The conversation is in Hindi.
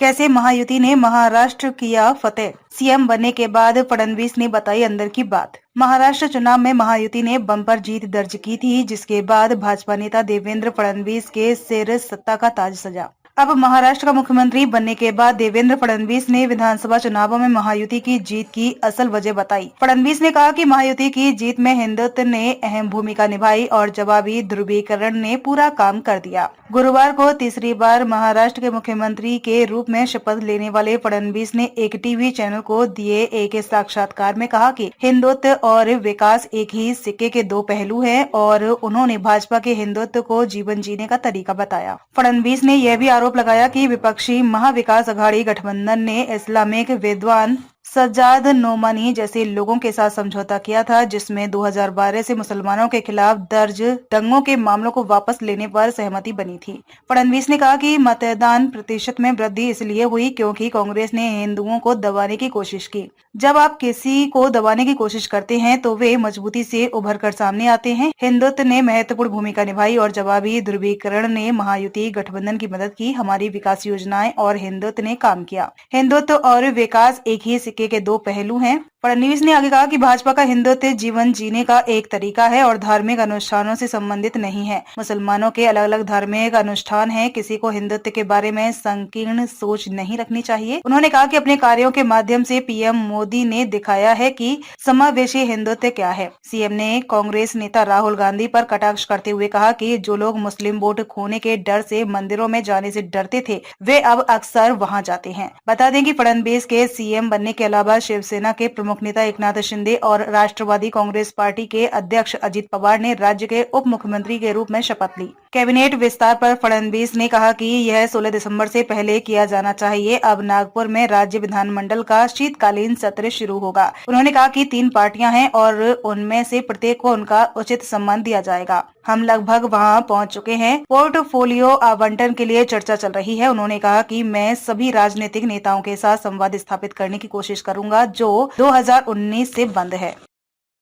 कैसे महायुति ने महाराष्ट्र किया फतेह। सीएम बनने के बाद फडणवीस ने बताई अंदर की बात। महाराष्ट्र चुनाव में महायुति ने बम्पर जीत दर्ज की थी, जिसके बाद भाजपा नेता देवेंद्र फडणवीस के सिर सत्ता का ताज सजा। अब महाराष्ट्र का मुख्यमंत्री बनने के बाद देवेंद्र फडणवीस ने विधानसभा चुनावों में महायुति की जीत की असल वजह बताई। फडणवीस ने कहा कि महायुति की जीत में हिंदुत्व ने अहम भूमिका निभाई और जवाबी ध्रुवीकरण ने पूरा काम कर दिया। गुरुवार को तीसरी बार महाराष्ट्र के मुख्यमंत्री के रूप में शपथ लेने वाले फडणवीस ने एक टीवी चैनल को दिए एक साक्षात्कार में कहा कि हिंदुत्व और विकास एक ही सिक्के के दो पहलू हैं और उन्होंने भाजपा के हिंदुत्व को जीवन जीने का तरीका बताया। फडणवीस ने यह भी आरोप लगाया कि विपक्षी महाविकास अघाड़ी गठबंधन ने इस्लामिक विद्वान सज्जाद नोमानी जैसे लोगों के साथ समझौता किया था, जिसमें 2012 से मुसलमानों के खिलाफ दर्ज दंगों के मामलों को वापस लेने पर सहमति बनी थी। फडणवीस ने कहा कि मतदान प्रतिशत में वृद्धि इसलिए हुई क्योंकि कांग्रेस ने हिंदुओं को दबाने की कोशिश की। जब आप किसी को दबाने की कोशिश करते हैं तो वे मजबूती से उभर कर सामने आते हैं। हिंदुत्व ने महत्वपूर्ण भूमिका निभाई और जवाबी ध्रुवीकरण ने महायुति गठबंधन की मदद की। हमारी विकास योजनाएं और हिंदुत्व ने काम किया। हिंदुत्व और विकास एक ही सिक्के के दो पहलू हैं। फडणवीस ने आगे कहा कि भाजपा का हिंदुत्व जीवन जीने का एक तरीका है और धार्मिक अनुष्ठानों से संबंधित नहीं है। मुसलमानों के अलग अलग धार्मिक अनुष्ठान हैं। किसी को हिंदुत्व के बारे में संकीर्ण सोच नहीं रखनी चाहिए। उन्होंने कहा कि अपने कार्यों के माध्यम से पीएम मोदी ने दिखाया है कि समावेशी हिंदुत्व क्या है। सीएम ने कांग्रेस नेता राहुल गांधी पर कटाक्ष करते हुए कहा कि जो लोग मुस्लिम वोट खोने के डर से मंदिरों में जाने से डरते थे, वे अब अक्सर वहां जाते हैं। बता दें कि फडणवीस के सीएम बनने के अलावा शिवसेना के प्रमुख नेता एकनाथ शिंदे और राष्ट्रवादी कांग्रेस पार्टी के अध्यक्ष अजित पवार ने राज्य के उप मुख्यमंत्री के रूप में शपथ ली। कैबिनेट विस्तार पर फडणवीस ने कहा कि यह 16 दिसंबर से पहले किया जाना चाहिए। अब नागपुर में राज्य विधानमंडल का शीतकालीन सत्र शुरू होगा। उन्होंने कहा कि 3 पार्टियां हैं और उनमें से प्रत्येक को उनका उचित सम्मान दिया जाएगा। हम लगभग वहां पहुंच चुके हैं। पोर्टफोलियो आवंटन के लिए चर्चा चल रही है। उन्होंने कहा कि मैं सभी राजनीतिक नेताओं के साथ संवाद स्थापित करने की कोशिश करूंगा जो 2019 से बंद है।